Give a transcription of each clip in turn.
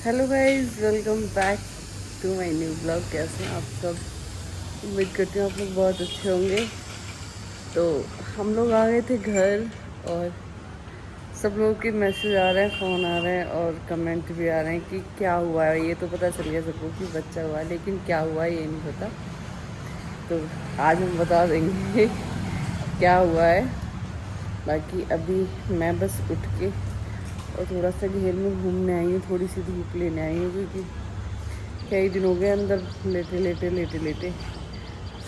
Hello guys, welcome back to my new blog. कैसे हैं आप सब? उम्मीद करती हूँ आप लोग बहुत अच्छे होंगे। तो हम लोग आ गए थे घर और सब लोगों के मैसेज आ रहे हैं, फ़ोन आ रहे हैं और कमेंट भी आ रहे हैं कि क्या हुआ है। ये तो पता चल गया सबको कि बच्चा हुआ है, लेकिन क्या हुआ है ये नहीं पता। तो आज हम बता देंगे क्या हुआ है। बाकी अभी मैं बस उठ के और थोड़ा सा घेर में घूमने आई हूँ, थोड़ी सी धूप लेने आई हूँ, क्योंकि कई दिन हो गए अंदर लेटे लेटे लेटे लेटे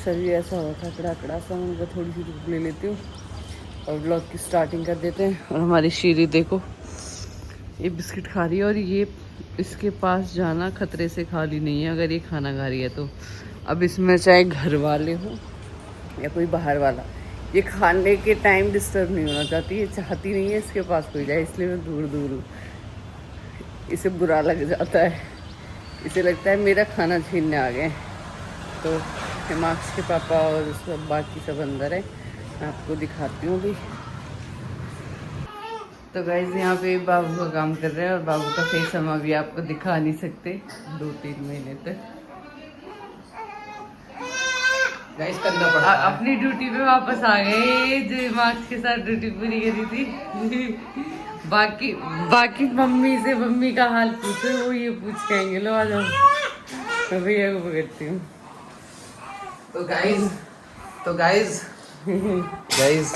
शरीर ऐसा हुआ था कड़ा सा। मैं थोड़ी सी धूप ले लेती हूँ और ब्लॉग की स्टार्टिंग कर देते हैं। और हमारी शीरी देखो, ये बिस्किट खा रही है और ये इसके पास जाना खतरे से खाली नहीं है अगर ये खाना खा रही है तो। अब इसमें चाहे घर वाले हों या कोई बाहर वाला, ये खाने के टाइम डिस्टर्ब नहीं होना चाहती। ये चाहती नहीं है इसके पास कोई जाए, इसलिए मैं दूर दूर हूँ। इसे बुरा लग जाता है, इसे लगता है मेरा खाना छीनने आ गए। तो हिमाक्ष के पापा और सब बाकी सब अंदर है, मैं आपको दिखाती हूँ अभी। तो गाइज यहाँ पे बाबू का काम कर रहे हैं और बाबू का फेस हम अभी आपको दिखा नहीं सकते 2-3 महीने तक। गाइस करना पड़ता है। अपनी ड्यूटी पे वापस आ गए, जो हिमाक्ष के साथ ड्यूटी पूरी करी थी। बाकी बाकी मम्मी से मम्मी का हाल पूछो, वो ये पूछ के आएंगे। लो आ जाओ, मैं भैया को पकड़ती हूँ। तो गाइज गाइज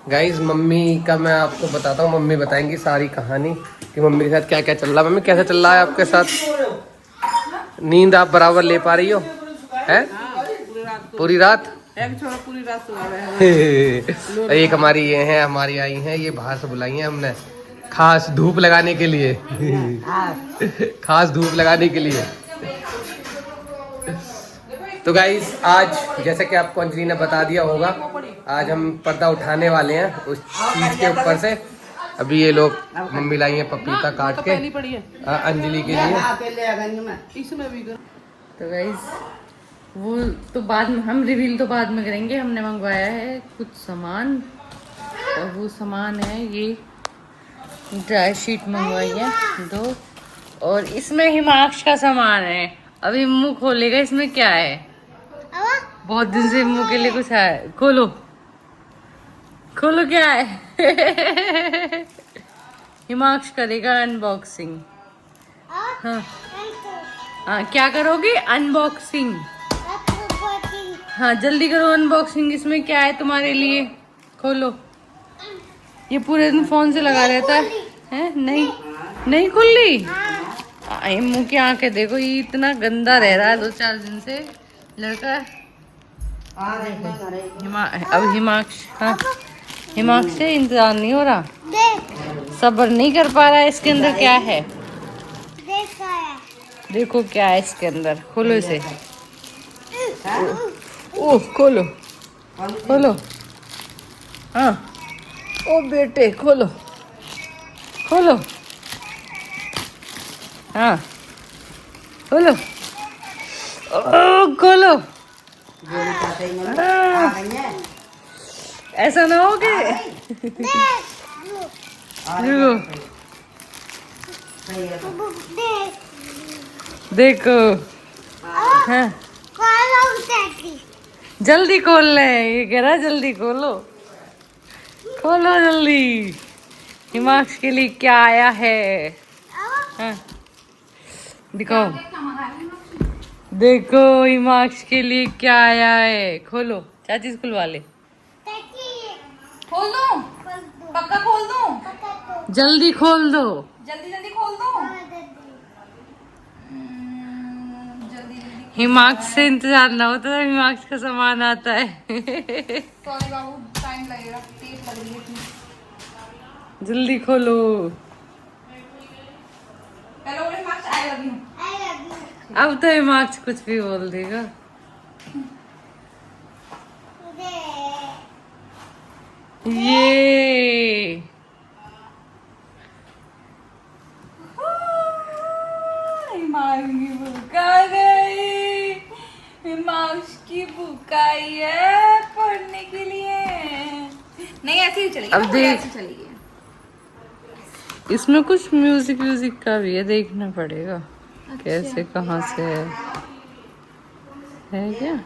गाइज मम्मी का मैं आपको बताता हूँ। मम्मी बताएंगी सारी कहानी कि मम्मी के साथ क्या क्या चल रहा है। मम्मी कैसा चल रहा है आपके साथ? नींद आप बराबर ले पा रही हो? है पूरी रात? पूरी रात सो रहा है। एक हमारी ये है, हमारी आई हैं, ये बाहर से बुलाई हैं हमने खास धूप लगाने के लिए। खास धूप लगाने के लिए। तो गाइस आज जैसे कि आपको अंजलि ने बता दिया होगा, आज हम पर्दा उठाने वाले हैं उस चीज के ऊपर से। अभी ये लोग मम्मी लाई है पपीता काट के अंजलि के लिए। तो गाइस वो तो बाद में हम रिवील तो बाद में करेंगे। हमने मंगवाया है कुछ सामान और वो सामान है ये ड्राई शीट मंगवाई है 2 और इसमें हिमाक्ष का सामान है। अभी मुंह खोलेगा, इसमें क्या है? बहुत दिन से मुंह के लिए कुछ है। खोलो खोलो, क्या है? हिमाक्ष करेगा अनबॉक्सिंग। हाँ हाँ, क्या करोगे? अनबॉक्सिंग। हाँ जल्दी करो अनबॉक्सिंग। इसमें क्या है तुम्हारे लिए? खोलो। ये पूरे दिन फोन से लगा रहता है। नहीं नहीं खुली। मुंह की आंखें देखो, ये इतना गंदा रह रहा है 2-4 दिन से लड़का। अब हिमाक्ष, हाँ हिमाक्ष से इंतजार नहीं हो रहा, सब्र नहीं कर पा रहा है। इसके अंदर क्या है? देखो क्या है इसके अंदर। खोलो इसे। ओह खोलो खोलो। हाँ ओ बेटे खोलो खोलो। हाँ खोलो। ओ खोलो। ऐसा ना हो के देखो। हाँ जल्दी खोल ले, ये कह रहा जल्दी खोलो। खोलो जल्दी। हिमाक्ष के लिए क्या आया है? हाँ दिखाओ। देखो हिमाक्ष के लिए क्या आया है। खोलो, चाची खुलवा ले। खोल दो, पक्का खोल दो, जल्दी खोल दो। जल्दी जल्दी खोल दो। जल्दी जल्दी। हिमाक्ष से इंतजार ना होता तो हिमाक्ष का सामान आता है। सॉरी बाबू, टाइम लगेगा, तेज लग रही है। जल्दी खोलो। Hello marks, I love you. अब तो हिमाक्ष कुछ भी बोल देगा। ये हिमांश की बुक आ गई। हिमांश की बुक आई है पढ़ने के लिए। नहीं ऐसे ही चलेगी, अब देख। ऐसे चलेगी। इसमें कुछ म्यूजिक व्यूजिक का भी है, देखना पड़ेगा कैसे कहाँ से है क्या।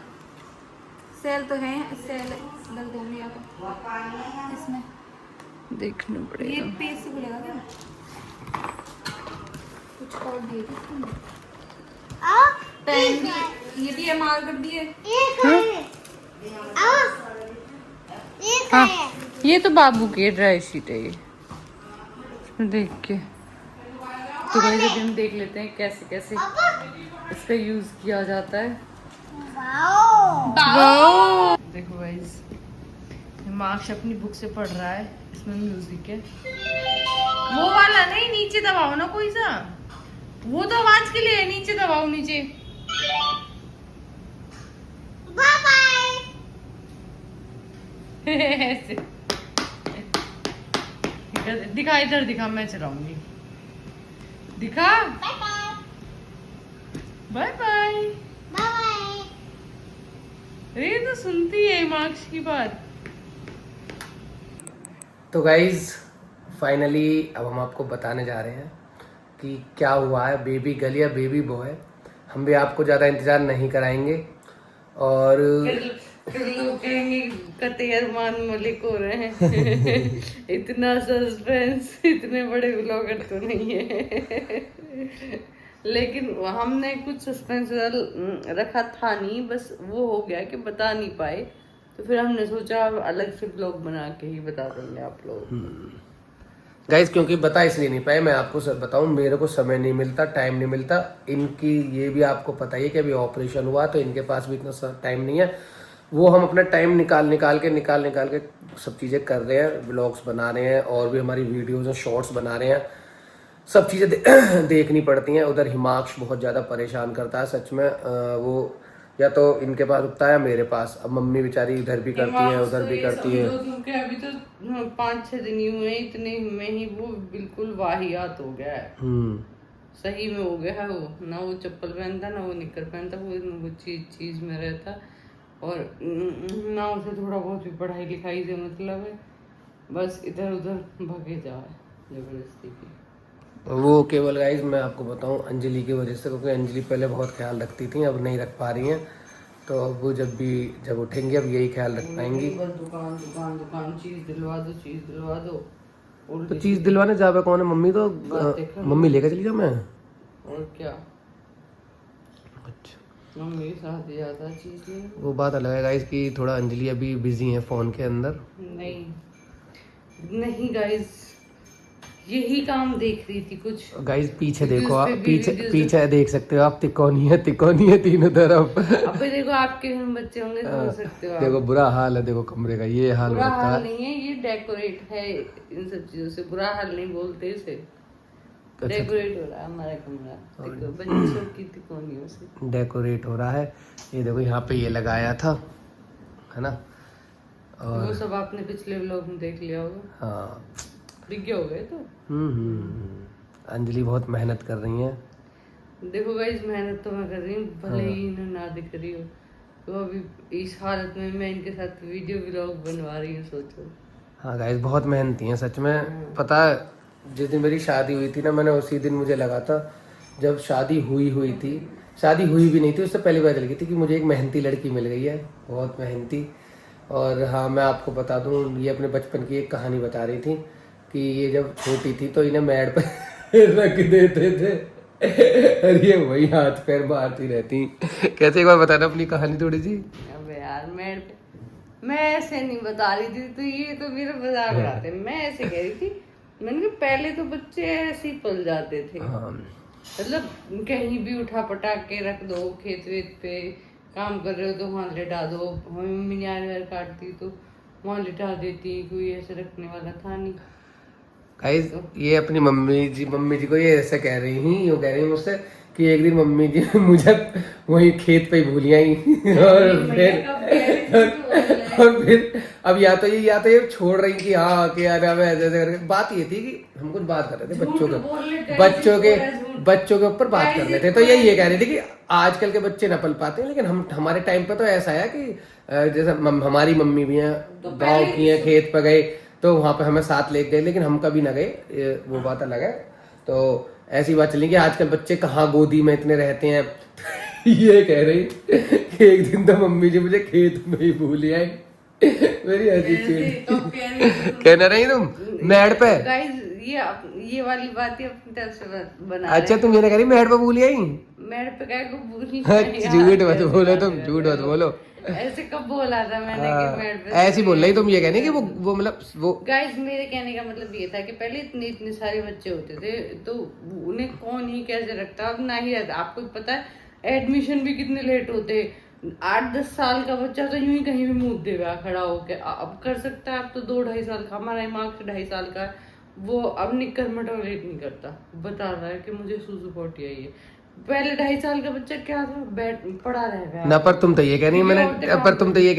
सेल तो है, सेल डाल दूंगी या तो इसमें देखना ये पड़ेगा। पेज से खुलेगा क्या? कुछ और दिए थे इसमें। पेन भी, ये भी है, मार्कर भी है। हाँ ये तो बाबू की ड्राई शीट है ये, इसमें देख के तो भाई जब हम देख लेते हैं कैसे कैसे इसका यूज किया जाता है। देखो गाइस मार्क्स अपनी बुक से पढ़ रहा है, इसमें म्यूजिक है। वो वाला नहीं, नीचे दबाओ ना कोई सा, वो तो आवाज के लिए है, नीचे दबाओ नीचे। ऐसे दिखा, इधर दिखा, मैं चलाऊंगी, दिखा। Bye bye. ये तो सुनती है मार्क्स की बात। तो गाइज फाइनली अब हम आपको बताने जा रहे हैं कि क्या हुआ है बेबी गर्ल या बेबी बॉय। हम भी आपको ज़्यादा इंतज़ार नहीं कराएंगे और फिर लोग कहेंगे कते अरमान मलिक हो रहे हैं। इतना सस्पेंस इतने बड़े ब्लॉगर तो नहीं है। लेकिन हमने कुछ सस्पेंस रखा था नहीं, बस वो हो गया कि बता नहीं पाए, तो फिर हमने सोचा अलग से ब्लॉग बना के ही बता देंगे आप लोग। गाइज क्योंकि बता इसलिए नहीं पाए, मैं आपको सब बताऊं, मेरे को समय नहीं मिलता, टाइम नहीं मिलता। इनकी ये भी आपको पता ही है कि अभी ऑपरेशन हुआ तो इनके पास भी इतना टाइम नहीं है। वो हम अपना टाइम निकाल के सब चीज़ें कर रहे हैं, व्लॉग्स बना रहे हैं और भी हमारी वीडियोज़ और शॉर्ट्स बना रहे हैं। सब चीज़ें देखनी पड़ती हैं। उधर हिमांश बहुत ज़्यादा परेशान करता है सच में। वो या तो इनके पास रुकता है मेरे पास। अब मम्मी बेचारी इधर भी करती है उधर भी करती है। क्योंकि अभी तो 5-6 दिन ही हुए, इतने में ही वो बिल्कुल वाहियात हो गया है। सही में हो गया है वो, ना वो चप्पल पहनता ना वो निक्कर पहनता, वो चीज में रहता और ना उसे थोड़ा बहुत भी पढ़ाई लिखाई से मतलब है, बस इधर उधर भगे जाए जबरदस्ती की। वो केवल गाइज मैं आपको बताऊं अंजलि की वजह से, क्योंकि अंजलि पहले बहुत ख्याल रखती थी, अब नहीं रख पा रही हैं। तो अब वो जब उठेंगी अब यही ख्याल रख पाएंगी। दुकान दुकान दुकान, चीज दिलवा दो। तो चीज दिलवाने जावे कौन है? मम्मी तो मम्मी लेकर चली जाओ मैं। और क्या, अच्छा मम्मी के साथ ही जाता चीज नहीं। वो बात अलग है गाइज कि थोड़ा अंजलि अभी बिजी है फोन के अंदर। नहीं गाइज यही काम देख रही थी कुछ। गाइज पीछे देखो आप, पीछे देख सकते हो आप, तिकोनी है तीनों तरफ। अब देखो आपके घर में बच्चे होंगे तो हो सकते हो। देखो बुरा हाल है, देखो कमरे का ये हाल बुरा होता हाल है। नहीं है, ये डेकोरेट है इन सब चीजों से, बुरा हाल नहीं बोलते इसे। डेकोरेट हो रहा है हमारा कमरा बच्चों की तिकोनियों से डेकोरेट हो रहा है। ये देखो यहाँ पे ये लगाया था, है ना? और वो सब आपने पिछले व्लॉग में देख लिया होगा। हाँ दिख गए हो गए तो। अंजलि बहुत मेहनत कर रही है। देखो गाइस मेहनत तो मैं कर रही हूँ, भले ही इन्हें ना दिख रही हो, तो अभी इस हालत में मैं इनके साथ वीडियो व्लॉग बनवा रही हूँ, सोचो। हाँ गाइस बहुत मेहनती हैं सच में। पता है जिस दिन मेरी शादी हुई थी ना, मैंने उसी दिन मुझे लगा था, जब शादी हुई थी, शादी हुई भी नहीं थी उससे पहले पता चल गई थी कि मुझे एक मेहनती लड़की मिल गई है, बहुत मेहनती। और हाँ मैं आपको बता दूँ, ये अपने बचपन की एक कहानी बता रही थी कि ये जब छोटी थी तो इन्हें मैड पर रख देते थे और ये वही हाथ पैर मारती रहती। कैसे एक बार बताना अपनी कहानी थोड़ी सी। अबे यार मैं ऐसे नहीं बता रही थी, तो ये तो मेरा मजाक उड़ाते हैं। मैं ऐसे कह रही थी, मैंने कहा पहले तो बच्चे ऐसे ही पल जाते थे। मतलब कहीं भी उठा पटाक के रख दो, खेत वेत पे काम कर रहे हो तो वहाँ लिटा दो। मम्मी ने यार काटती तो वहाँ लिटा देती, कोई ऐसे रखने वाला था नहीं। गाइस ये अपनी मम्मी जी को ये ऐसे कह रही हैं, यूँ कह रही हैं मुझसे कि एक दिन मम्मी जी मुझे वही खेत पे ही भूल आई और फिर अब या तो ये छोड़ रही कि हाँ कि यार ऐसे करके। बात ये थी कि हम कुछ बात कर रहे थे बच्चों के ऊपर बात कर रहे थे। तो ये कह रही थी कि आजकल के बच्चे न पल पाते हैं, लेकिन हम हमारे टाइम पे तो ऐसा है कि जैसे हमारी मम्मी भी हैं, गाँव की हैं, खेत पे गए तो वहाँ पे हमें साथ ले गए, लेकिन हम कभी ना गए, वो बात अलग है। तो ऐसी बात चली कि आजकल बच्चे कहाँ गोदी में इतने रहते हैं। ये कह रही कि एक दिन तो मम्मी जी मुझे खेत में ही भूल आई। मेरी हंसी चीज कहना रही तुम मैड पे। गाइस ये वाली बात ही अपनी तरफ से बना अच्छा तुम ये ना कह रही मैड पे भूल आई। मेरे पे क्या को भूल झूठ मत बोलो तुम, झूठ मत बोलो। ऐसे कब बोला था मैंने कि मेड पे ऐसी बोल रही तुम, ये कहने कि वो मतलब वो। गाइस मेरे कहने का मतलब ये था कि पहले इतने सारे बच्चे होते थे तो उन्हें कौन ही कैसे रखता, अब ना ही रहता। आपको पता है एडमिशन भी कितने लेट होते, 8-10 साल का बच्चा तो यूं ही कहीं भी मुंह देगा खड़ा होके। अब कर सकता है, अब तो 2-2.5 साल का, हमारा दिमाग 2.5 साल का, वो अब निक्कर में टॉयलेट नहीं करता, बता रहा है कि मुझे सूसू पोटी आई है। पहले 2.5 साल का बच्चा क्या था, बैठ पड़ा रहेगा ना। पर तुम तो ये कह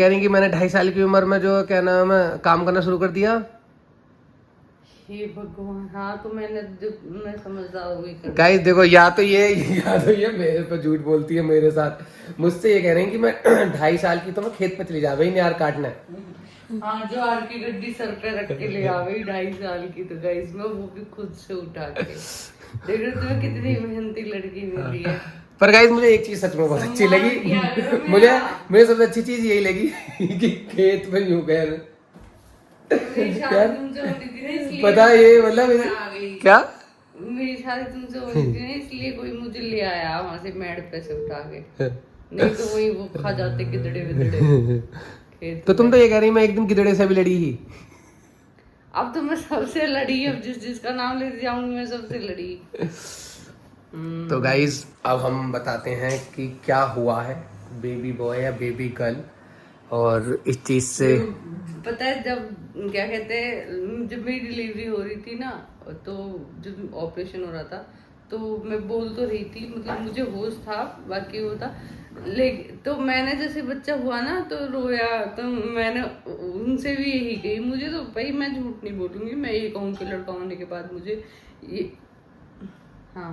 रही कि मैंने 2.5 साल की उम्र में जो क्या नाम है काम करना शुरू कर दिया। हे भगवान, हाँ तो मैं समझदार हो गई। गाइस देखो, या तो ये मेरे पे झूठ बोलती है मेरे साथ। मुझसे ये कह रहे हैं कि मैं 2.5 साल की तो मैं खेत में चली जा भाई यार काटना। हाँ जो आर की गड्डी सर पे रख के ले आ गई 2.5 साल की, तो गाइस मैं वो भी खुद से उठा के। देख रहे हो तुम्हें कितनी मेहनती लड़की मिली है। पर गाइस मुझे एक चीज सच में बहुत अच्छी लगी, मुझे सबसे अच्छी चीज यही लगी कि खेत में यूं गए पता ये मतलब क्या मेरी शादी तुमसे हो रही थी ना, इसलिए कोई मुझे ले आया वहां से मेड पे से उठा के, नहीं तो वही वो खा जाते गिदड़े विदड़े। तो तुम तो ये कह रही मैं एक दिन गिदड़े से भी लड़ी ही। अब तो मैं सबसे लड़ी, अब जिसका नाम लेती जाऊंगी मैं सबसे लड़ी। तो गाइज अब हम बताते हैं कि क्या हुआ है बेबी बॉय या बेबी गर्ल, और इस चीज से पता है जब क्या कहते हैं, जब मेरी डिलीवरी हो रही थी ना, तो जब ऑपरेशन हो रहा था तो मैं बोल तो रही थी, मतलब मुझे होश था, बाकी वो था, लेकिन तो मैंने जैसे बच्चा हुआ ना तो रोया, तो मैंने उनसे भी यही कही, मुझे तो भाई मैं झूठ नहीं बोलूंगी, मैं ये कहूँ कि लड़का होने के बाद मुझे ये, हाँ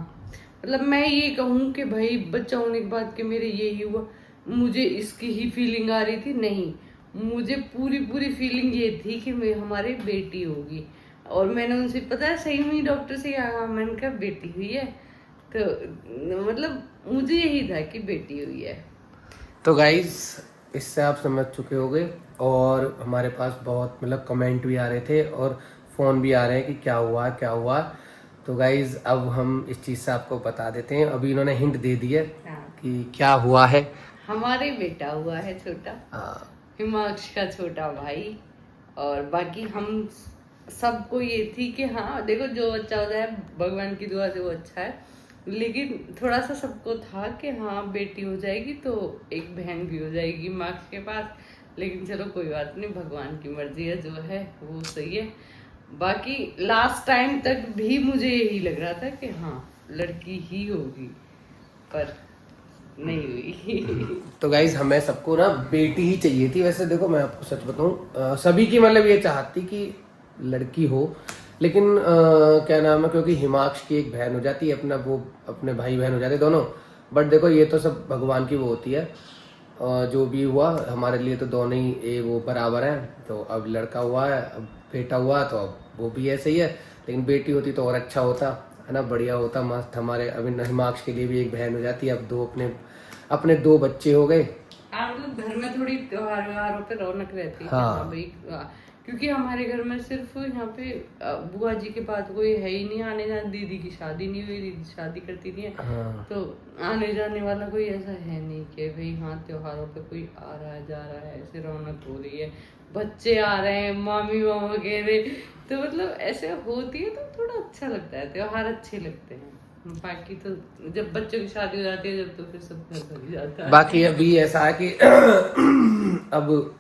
मतलब मैं ये कहूँ कि भाई बच्चा होने के बाद कि मेरे यही हुआ, मुझे इसकी ही फीलिंग आ रही थी, नहीं मुझे पूरी फीलिंग ये थी कि मैं हमारी बेटी होगी। और मैंने उनसे पता है सही में डॉक्टर से कहा, मैंने कहा बेटी हुई है, तो मतलब मुझे यही था कि बेटी हुई है। तो गाइज इससे आप समझ चुके होंगे, और हमारे पास बहुत मतलब कमेंट भी आ रहे थे और फ़ोन भी आ रहे हैं कि क्या हुआ। तो गाइज अब हम इस चीज़ से आपको बता देते हैं, अभी इन्होंने हिंट दे दी है कि क्या हुआ है। हमारे बेटा हुआ है छोटा, हिमांश का छोटा भाई, और बाकी हम सबको ये थी कि हाँ देखो जो अच्छा होता है भगवान की दुआ से वो अच्छा है, लेकिन थोड़ा सा सबको था कि हाँ बेटी हो जाएगी तो एक बहन भी हो जाएगी मार्क्स के पास, लेकिन चलो कोई बात नहीं, भगवान की मर्जी है, जो है वो सही है। बाकी लास्ट टाइम तक भी मुझे यही लग रहा था कि हाँ लड़की ही होगी, पर नहीं हुई। तो गाइज हमें सबको ना बेटी ही चाहिए थी। वैसे देखो मैं आपको सच बताऊं, सभी की मतलब ये चाहती कि लड़की हो, लेकिन क्या नाम है, क्योंकि हिमांश की एक बहन हो जाती है, अपने भाई बहन हो जाते दोनों। बट देखो ये तो सब भगवान की वो होती है, जो भी हुआ हमारे लिए तो दोनों ही वो बराबर हैं। तो अब लड़का हुआ है, अब बेटा हुआ, तो अब वो भी ऐसे ही है, लेकिन बेटी होती तो और अच्छा होता है ना, बढ़िया होता मस्त। हमारे अभी हिमांश के लिए भी एक बहन हो जाती है, अब दो अपने 2 बच्चे हो गए। मतलब घर में थोड़ी त्योहारों पे रौनक रहती है। हाँ। भाई क्योंकि हमारे घर में सिर्फ यहाँ पे बुआ जी के पास कोई है ही नहीं आने जाने, दीदी की शादी नहीं हुई, दीदी शादी करती नहीं है। हाँ। तो आने जाने वाला कोई ऐसा है नहीं कि भाई हाँ त्योहारों पे कोई आ रहा है जा रहा है, ऐसे रौनक हो रही है, बच्चे आ रहे हैं, मामी मामा कह रहे, तो मतलब ऐसे होती है तो थोड़ा अच्छा लगता है, त्योहार अच्छे लगते हैं। बाकी तो जब बच्चों की शादी हो जाती है जब, तो फिर सब घर भर जाता है। बाकी अभी ऐसा है कि अब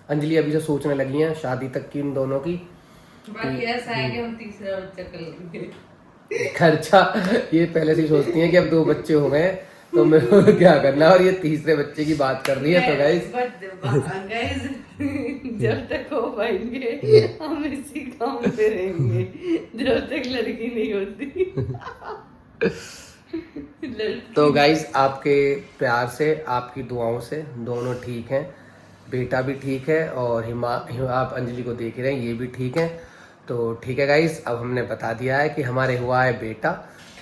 अंजलि अभी से सोचने लगी हैं शादी तक की इन दोनों की। बाकी ऐसा है कि हम तीसरा बच्चा कर लेंगे। खर्चा ये पहले से ही सोचती हैं कि अब 2 बच्चे हो गए तो मेरे को क्या करना है, और ये तीसरे बच्चे की बात कर रही है। तो गाइस जब तक हो पाएंगे हम इसी काम पे रहेंगे, जब तक लड़की नहीं होती। तो गाइस आपके प्यार से, आपकी दुआओं से दोनों ठीक हैं, बेटा भी ठीक है और आप अंजलि को देख रहे हैं ये भी ठीक है। तो ठीक है गाइस, अब हमने बता दिया है कि हमारे हुआ है बेटा।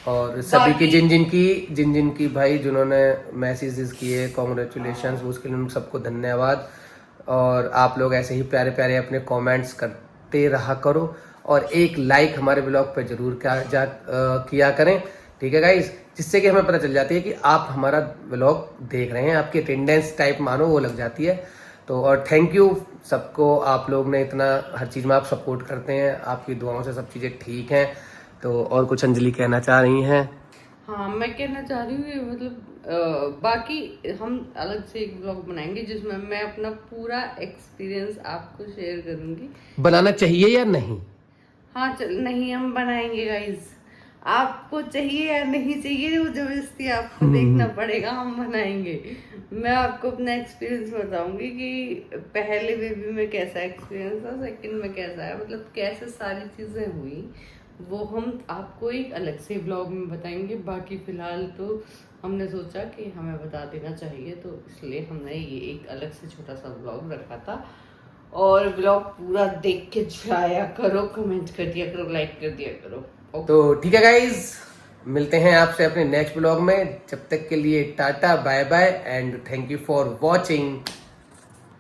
और सभी की जिन जिन की भाई जिन्होंने मैसेजेस किए कॉन्ग्रेचुलेशंस, उसके लिए उन सबको धन्यवाद। और आप लोग ऐसे ही प्यारे प्यारे अपने कमेंट्स करते रहा करो और एक लाइक हमारे ब्लॉग पे जरूर किया करें, ठीक है गाइस, जिससे कि हमें पता चल जाती है कि आप हमारा ब्लॉग देख रहे हैं, आपकी अटेंडेंस टाइप मानो वो लग जाती है। तो और थैंक यू सबको, आप लोग ने इतना हर चीज़ में आप सपोर्ट करते हैं, आपकी दुआओं से सब चीज़ें ठीक हैं। तो और कुछ अंजलि कहना चाह रही हैं? हाँ, मैं कहना चाह रही हूँ मतलब बाकी हम अलग से एक ब्लॉग बनाएंगे जिसमें मैं अपना पूरा एक्सपीरियंस आपको शेयर करूंगी। बनाना चाहिए या नहीं? हाँ नहीं, हम बनाएंगे गाइज। आपको चाहिए या नहीं चाहिए वो जबरदस्ती आपको देखना पड़ेगा, हम बनाएंगे। मैं आपको अपना एक्सपीरियंस बताऊंगी कि पहले बेबी में कैसा एक्सपीरियंस था, सेकंड में कैसा है, मतलब कैसे सारी चीजें हुई वो हम आपको एक अलग से ब्लॉग में बताएंगे। बाकी फिलहाल तो हमने सोचा कि हमें बता देना चाहिए, तो इसलिए हमने ये एक अलग से छोटा सा ब्लॉग रखा था। और ब्लॉग पूरा देख के जाया करो, कमेंट कर दिया करो, लाइक कर दिया करो। तो ठीक है गाइज, मिलते हैं आपसे अपने नेक्स्ट ब्लॉग में। जब तक के लिए tata bye bye and thank you for watching.